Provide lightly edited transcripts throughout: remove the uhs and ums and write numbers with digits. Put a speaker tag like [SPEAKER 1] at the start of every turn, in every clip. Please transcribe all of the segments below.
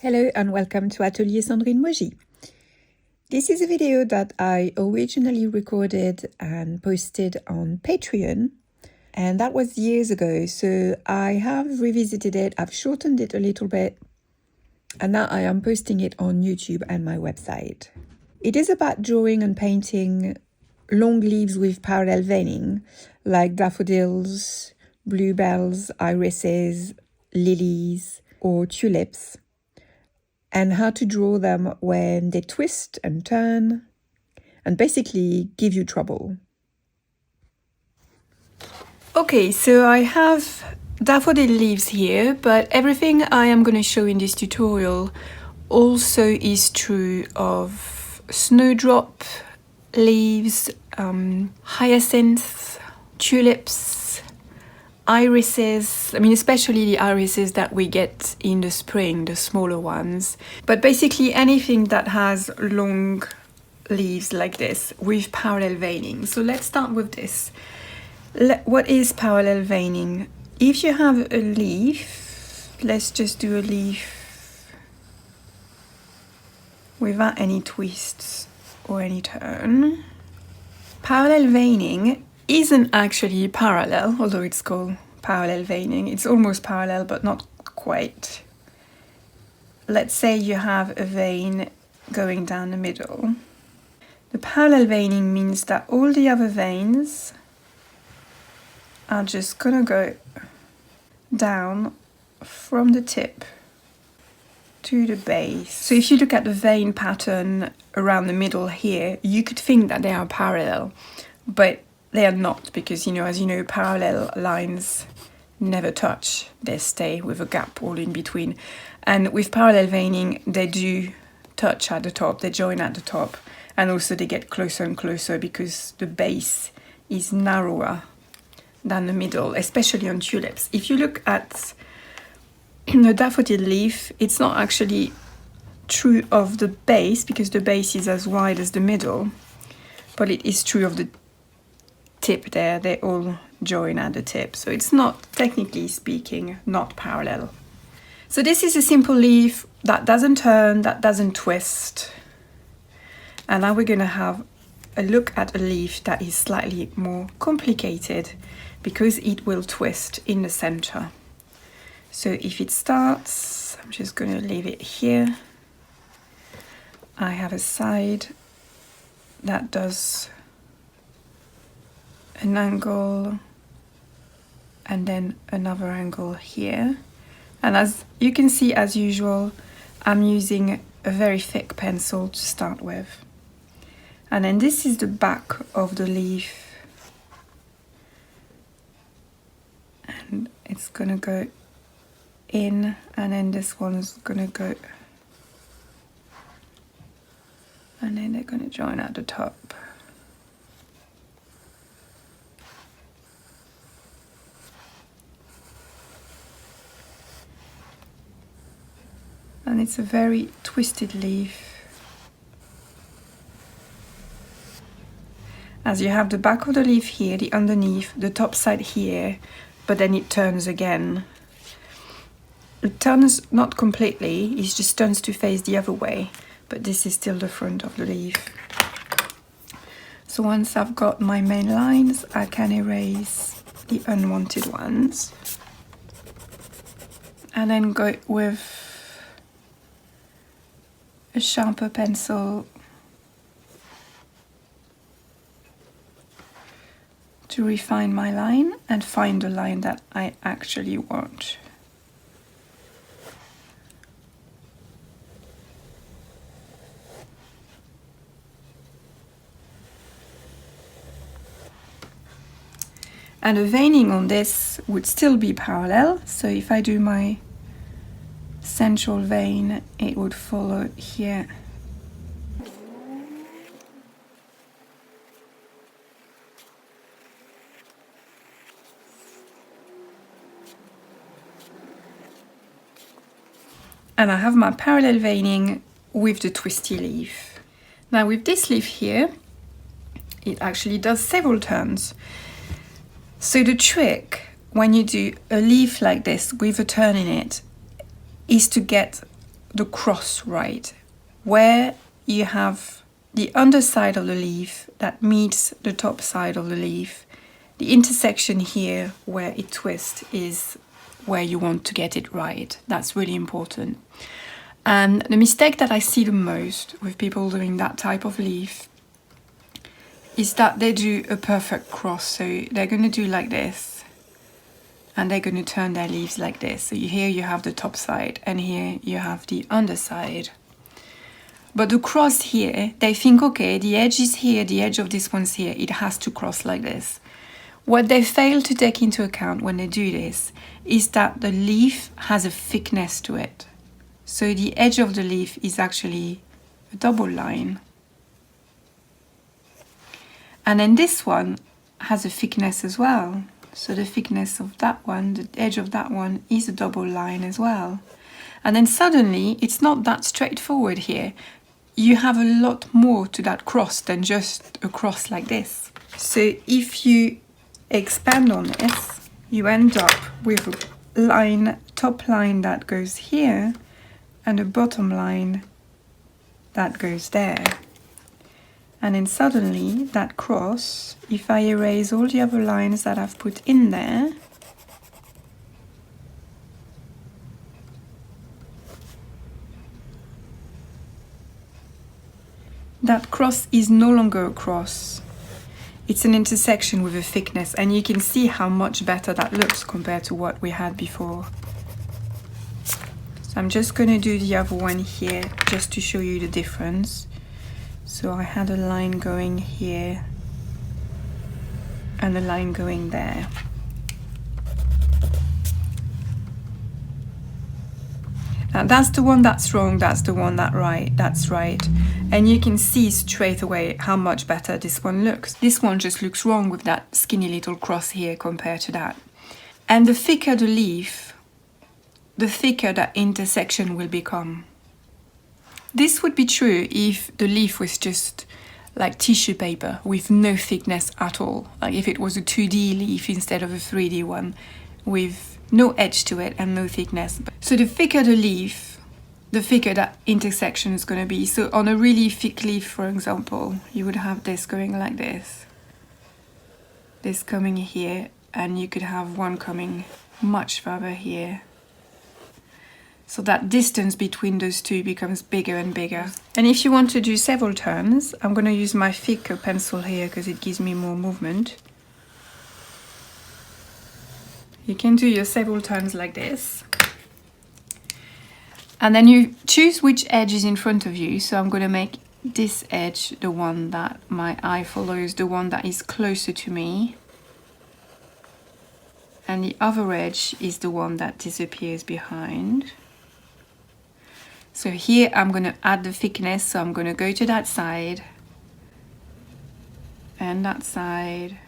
[SPEAKER 1] Hello and welcome to Atelier Sandrine Mogy. This is a video that I originally recorded and posted on Patreon, and that was years ago, so I have revisited it, I've shortened it a little bit, and now I am posting it on YouTube and my website. It is about drawing and painting long leaves with parallel veining, like daffodils, bluebells, irises, lilies, or tulips, and how to draw them when they twist and turn and basically give you trouble. Okay, so I have daffodil leaves here, but everything I am going to show in this tutorial also is true of snowdrop leaves, hyacinth, tulips, irises, especially the irises that we get in the spring, the smaller ones. But basically anything that has long leaves like this with parallel veining. So let's start with this. What is parallel veining? If you have a leaf, let's just do a leaf without any twists or any turn. Parallel veining isn't actually parallel, although it's called parallel veining. It's almost parallel, but not quite. Let's say you have a vein going down the middle. The parallel veining means that all the other veins are just gonna go down from the tip to the base. So if you look at the vein pattern around the middle here, you could think that they are parallel, but they are not, because as you know, parallel lines never touch. They stay with a gap all in between. And with parallel veining, they do touch at the top, they join at the top, and also they get closer and closer because the base is narrower than the middle, especially on tulips. If you look at the daffodil leaf, it's not actually true of the base because the base is as wide as the middle, but it is true of the tip there. They all join at the tip, so it's not, technically speaking, not parallel. So this is a simple leaf that doesn't turn, that doesn't twist, and now we're going to have a look at a leaf that is slightly more complicated because it will twist in the center. So if it starts, I'm just going to leave it here. I have a side that does an angle and then another angle here. And as you can see, as usual, I'm using a very thick pencil to start with. And then this is the back of the leaf. And it's gonna go in, and then this one's gonna go, and then they're gonna join at the top. And it's a very twisted leaf. As you have the back of the leaf here, the underneath, the top side here, but then it turns again. It turns not completely, it just turns to face the other way, but this is still the front of the leaf. So once I've got my main lines, I can erase the unwanted ones. And then go with a sharper pencil to refine my line and find the line that I actually want. And the veining on this would still be parallel, so if I do my central vein, it would follow here. And I have my parallel veining with the twisty leaf. Now with this leaf here, it actually does several turns. So the trick when you do a leaf like this with a turn in it is to get the cross right, where you have the underside of the leaf that meets the top side of the leaf. The intersection here where it twists is where you want to get it right. That's really important. And the mistake that I see the most with people doing that type of leaf is that they do a perfect cross. So they're going to do like this, and they're going to turn their leaves like this. So here you have the top side, and here you have the underside. But the cross here, they think, okay, the edge is here, the edge of this one's here, it has to cross like this. What they fail to take into account when they do this is that the leaf has a thickness to it. So the edge of the leaf is actually a double line. And then this one has a thickness as well. So the thickness of that one, the edge of that one, is a double line as well. And then suddenly, it's not that straightforward here. You have a lot more to that cross than just a cross like this. So if you expand on this, you end up with a line, top line that goes here, and a bottom line that goes there. And then suddenly that cross, if I erase all the other lines that I've put in there, that cross is no longer a cross. It's an intersection with a thickness, and you can see how much better that looks compared to what we had before. So I'm just going to do the other one here just to show you the difference. So I had a line going here and a line going there. Now that's the one that's wrong, that's the one that's right. And you can see straight away how much better this one looks. This one just looks wrong with that skinny little cross here compared to that. And the thicker the leaf, the thicker that intersection will become. This would be true if the leaf was just like tissue paper with no thickness at all. Like if it was a 2D leaf instead of a 3D one with no edge to it and no thickness. So the thicker the leaf, the thicker that intersection is going to be. So on a really thick leaf, for example, you would have this going like this. This coming here, and you could have one coming much further here. So that distance between those two becomes bigger and bigger. And if you want to do several turns, I'm going to use my thicker pencil here because it gives me more movement. You can do your several turns like this. And then you choose which edge is in front of you. So I'm going to make this edge the one that my eye follows, the one that is closer to me. And the other edge is the one that disappears behind. So here I'm going to add the thickness, so I'm going to go to that side and that side.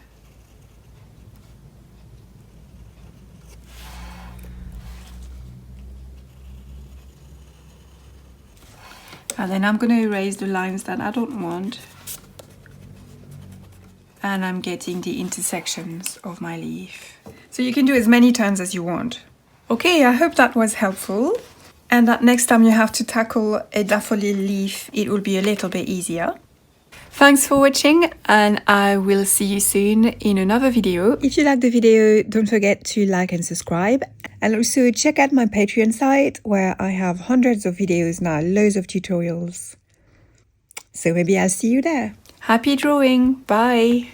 [SPEAKER 1] And then I'm going to erase the lines that I don't want. And I'm getting the intersections of my leaf. So you can do as many turns as you want. Okay, I hope that was helpful. And that next time you have to tackle a daffodil leaf, it will be a little bit easier. Thanks for watching, and I will see you soon in another video. If you like the video, don't forget to like and subscribe. And also check out my Patreon site where I have hundreds of videos now, loads of tutorials. So maybe I'll see you there. Happy drawing! Bye!